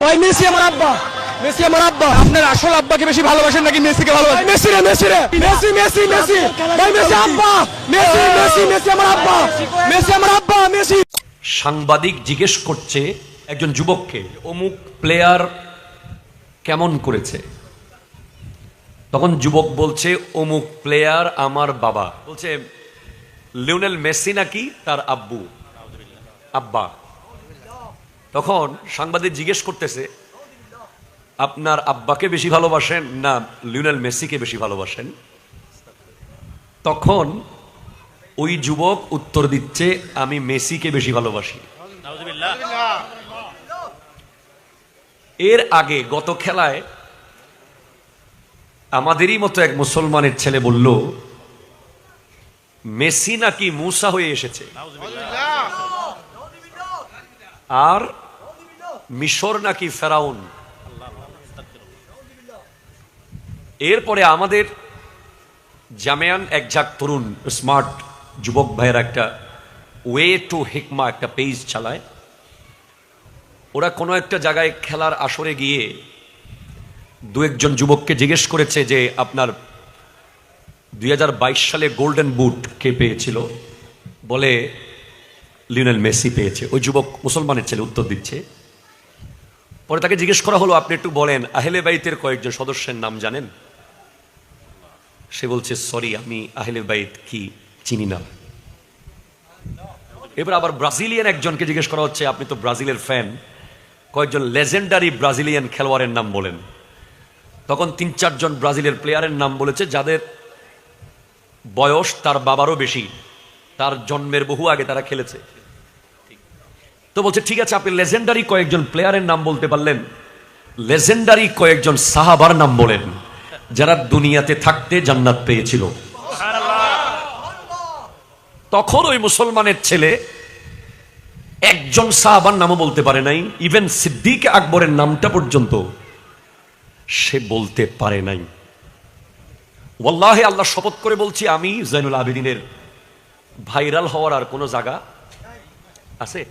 ভাই মেসি আমার আব্বা, মেসি আমার আব্বা। আপনার আসল আব্বাকে বেশি ভালোবাসেন নাকি মেসিকে ভালোবাসেন? মেসি রে, মেসি রে, মেসি মেসি মেসি, ভাই মেসি আব্বা, মেসি মেসি মেসি আমার আব্বা, মেসি আমার আব্বা, মেসি। সাংবাদিক জিজ্ঞেস করছে একজন যুবককে, অমুক প্লেয়ার কেমন করেছে? তখন যুবক বলছে, অমুক প্লেয়ার আমার বাবা। বলছে লিওনেল মেসি নাকি তার আব্বা। তখন সাংবাদিক জিজ্ঞেস করতেছে, আপনার আব্বাকে বেশি ভালোবাসেন না লিওনেল মেসিকে বেশি ভালোবাসেন? তখন ওই যুবক উত্তর দিচ্ছে, আমি মেসিকে বেশি ভালোবাসি। এর আগে গত খেলায় আমাদেরই মতো এক মুসলমানের ছেলে বলল, মেসি নাকি মুসা হয়ে এসেছে, আর মিশর নাকি ফেরাউন। এরপরে আমাদের জামিয়ান এক ঝাঁক তরুণ স্মার্ট যুবক ভাইয়ের একটা ওয়ে টু হিকমা একটা পেজ চালায়। ওরা কোনো একটা জায়গায় খেলার আসরে গিয়ে দু একজন যুবককে জিজ্ঞেস করেছে যে আপনার 2022 সালে গোল্ডেন বুট কে পেয়েছিল? বলে লিওনেল মেসি পেয়েছে। ওই যুবক মুসলমানের ছেলে উত্তর দিচ্ছে। পরে তাকে জিজ্ঞেস করা হলো, আপনি একটু বলেন আহলে বাইতের কয়েকজন সদস্যের নাম জানেন? সে বলছে, সরি আমি আহলে বাইত কি চিনি না। এবার আবার ব্রাজিলিয়ান একজনকে জিজ্ঞেস করা হচ্ছে, আপনি তো ব্রাজিলের ফ্যান, কয়েকজন লেজেন্ডারি ব্রাজিলিয়ান খেলোয়াড়ের নাম বলেন। তখন 3-4 জন ব্রাজিলের প্লেয়ারের নাম বলেছে যাদের বয়স তার বাবারও বেশি, তার জন্মের বহু আগে তারা খেলেছে। তো বলছে ঠিক আছে, আপনি লেজেন্ডারি কয়েকজন প্লেয়ারের নাম বলতে পারলেন, লেজেন্ডারি কয়েকজন সাহাবার নাম বলেন যারা দুনিয়াতে থাকতে জান্নাত পেয়েছিল। তখন ওই মুসলমানের ছেলে একজন সাহাবার নামও বলতে পারে নাই, ইভেন সিদ্দিক আকবরের নামটা পর্যন্ত সে বলতে পারে নাই। ওয়াল্লাহি আল্লাহ শপথ করে বলছি, আমি জয়নুল আবেদিনের ভাইরাল হওয়ার আর কোনো জায়গা আছে?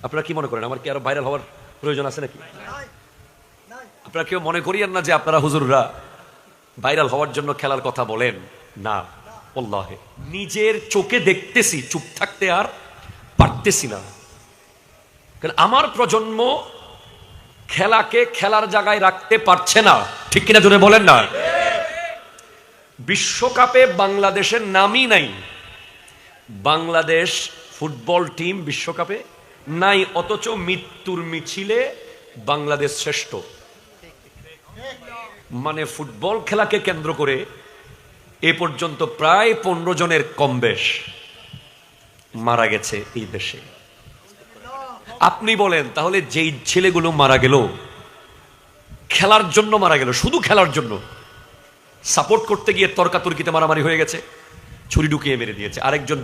আপনারা কি মনে করেন, আমার কি আরো ভাইরাল হওয়ার প্রয়োজন আছে নাকি? আপনারা কেউ মনে করিয়েন না যে আপনারা হুজুররা ভাইরাল হওয়ার জন্য খেলার কথা বলেন না। আল্লাহ নিজের চোখে দেখতেছি, চুপ থাকতে আর পারতেছি না। কারণ আমার প্রজন্ম খেলাকে খেলার জায়গায় রাখতে পারছে না। ঠিক কিনা জোরে বলেন না? বিশ্বকাপে বাংলাদেশের নামই নাই। বাংলাদেশ ফুটবল টিম বিশ্বকাপে নাই, অথচ মৃত্যুর মিছিলে বাংলাদেশ শ্রেষ্ঠ। মানে ফুটবল খেলাকে কেন্দ্র করে এ পর্যন্ত প্রায় 15 জনের কম বেশ মারা গেছে এই দেশে। আপনি বলেন তাহলে যেই ছেলেগুলো মারা গেল খেলার জন্য মারা গেল, শুধু খেলার জন্য, সাপোর্ট করতে গিয়ে তর্কাতর্কিতে মারামারি হয়ে গেছে, ছুরি ঢুকিয়ে মেরে দিয়েছে, আরেকজন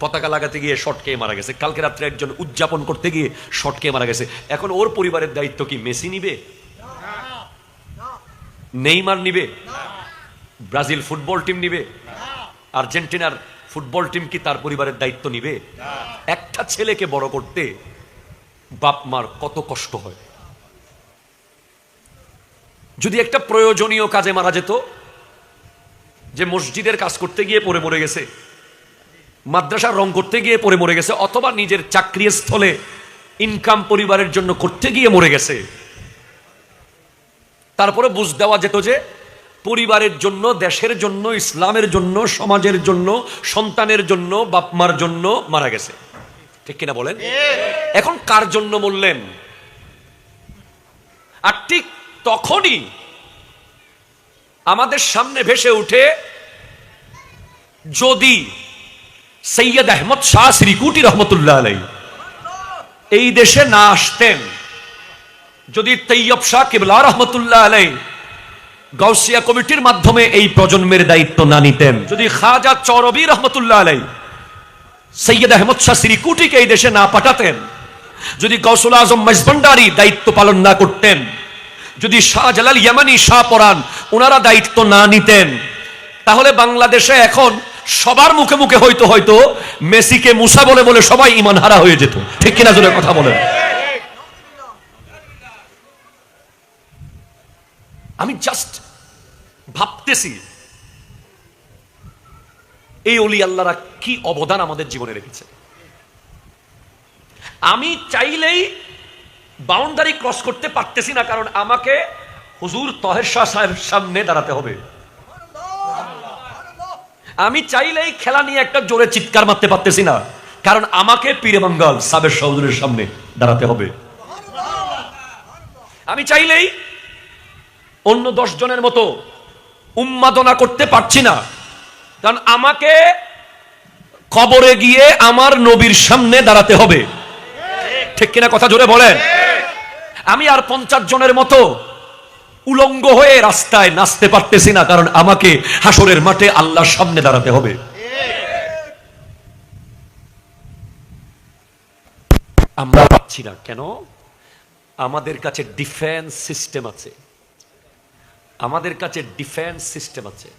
পতাকা লাগাতে গিয়ে শর্ট খেয়ে মারা গেছে, কালকে রাত্রে একজন উদযাপন করতে গিয়ে শর্ট খেয়ে মারা গেছে। এখন ওর পরিবারের দায়িত্ব কি মেসি নিবে? নেইমার নিবে? ব্রাজিল ফুটবল টিম নিবে? আর্জেন্টিনার ফুটবল টিম কি তার পরিবারের দায়িত্ব নিবে? একটা ছেলেকে বড় করতে বাপ মার কত কষ্ট হয়। যদি একটা প্রয়োজনীয় কাজে মারা যেত, যে মসজিদের কাজ করতে গিয়ে পড়ে মরে গেছে, মাদ্রাসার রং করতে গিয়ে পড়ে মরে গেছে, অথবা নিজের চাকরি স্থলে ইনকাম পরিবারের জন্য করতে গিয়ে মরে গেছে, তারপরে বুঝ দেওয়া যেত যে পরিবারের জন্য, দেশের জন্য, ইসলামের জন্য, সমাজের জন্য, সন্তানের জন্য, বাপমার জন্য মারা গেছে। ঠিক কিনা বলেন? এখন কার জন্য মরলেন? আর ঠিক তখনই আমাদের সামনে ভেসে উঠে, যদি সৈয়দ আহমদ শাহ শ্রীকুটি রহমতুল্লাহ আলাইহি এই দেশে না আসতেন, যদি তৈয়ব শাহ কিবলা রহমতুল্লাহ আলাইহি গাউসিয়া কমিটির মাধ্যমে এই প্রজন্মের দায়িত্ব না নিতেন, যদি খাজা চৌরবি রহমতুল্লাহ আলাইহি সৈয়দ আহমদ শাহ শ্রীকুটিকে এই দেশে না পাঠাতেন, যদি গৌসুল আজম মজবন্ডারি দায়িত্ব পালন না করতেন, যদি শাহজালাল ইয়ামানি, শাহ পরান ওনারা দায়িত্ব না নিতেন, তাহলে বাংলাদেশে এখন সবার মুখে মুখে হয়তো মেসিকে মুসা বলে বলে সবাই ঈমান হারা হয়ে যেত। ঠিক কিনা জোরে কথা বলেন? আমি জাস্ট ভাবতেছি এই ওলি আল্লাহরা কি অবদান আমাদের জীবনে রেখেছে। আমি চাইলেই বাউন্ডারি ক্রস করতে পারতেছি না, কারণ আমাকে হুজুর তহের শাহ সাহেবের সামনে দাঁড়াতে হবে। আমি চাইলেই খেলা নিয়ে একটা জোরে চিৎকার মারতে পারতেছি না, কারণ আমাকে পীরে বাঙ্গাল সাবের সহজুরের সামনে দাঁড়াতে হবে। আমি চাইলেই অন্য 10 জনের মতো উন্মাদনা করতে পারছি না, কারণ আমাকে কবরে গিয়ে আমার নবীর সামনে দাঁড়াতে হবে। ঠিক কিনা কথা জোরে বলেন। আমি আর 50 জনের মতো উলঙ্গ হয়ে রাস্তায় নাচতে পারতেছি না, কারণ আমাকে হাসরের মাঠে আল্লাহর সামনে দাঁড়াতে হবে। আমরা পাচ্ছি না কেন? আমাদের কাছে ডিফেন্স সিস্টেম আছে, আমাদের কাছে ডিফেন্স সিস্টেম আছে।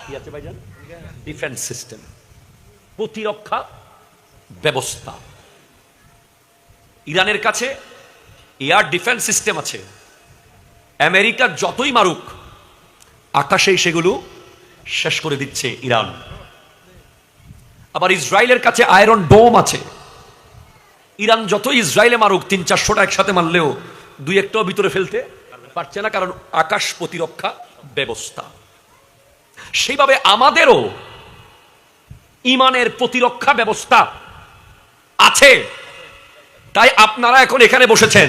কি আছে ভাইজান? ডিফেন্স সিস্টেম, প্রতিরক্ষা ব্যবস্থা। ইরানের কাছে এয়ার ডিফেন্স সিস্টেম আছে। আমেরিকা যতই মারুক, আকাশেই সেগুলো শেষ করে দিচ্ছে ইরান। আবার ইসরায়েলের কাছে আয়রন ডোম আছে। ইরান যতই ইসরায়েলে মারুক, 300-400টা একসাথে মারলেও 2-1টাও ভিতরে ফেলতে পারছে না, কারণ আকাশ প্রতিরক্ষা ব্যবস্থা। সেইভাবে আমাদেরও ইমানের প্রতিরক্ষা ব্যবস্থা আছে। তাই আপনারা এখন এখানে বসেছেন,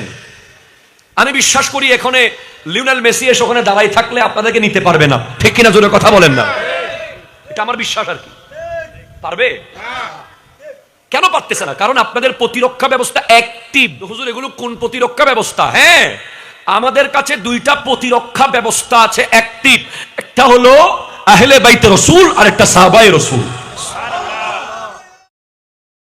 আমি বিশ্বাস করি এখানে লিওনেল মেসি এসে ওখানে দাঁড়াই থাকলে আপনাদেরকে নিতে পারবে না। ঠিক কিনা জোরে কথা বলেন না? এটা আমার বিশ্বাস আর কি। পারবে? কেন পারতেছে না? কারণ আপনাদের প্রতিরক্ষা ব্যবস্থা অ্যাক্টিভ। হুজুর এগুলো কোন প্রতিরক্ষা ব্যবস্থা? হ্যাঁ, আমাদের কাছে 2টা প্রতিরক্ষা ব্যবস্থা আছে অ্যাক্টিভ। একটা হলো আহলে বাইতে রাসূল আর একটা সাহাবায়ে রাসূল।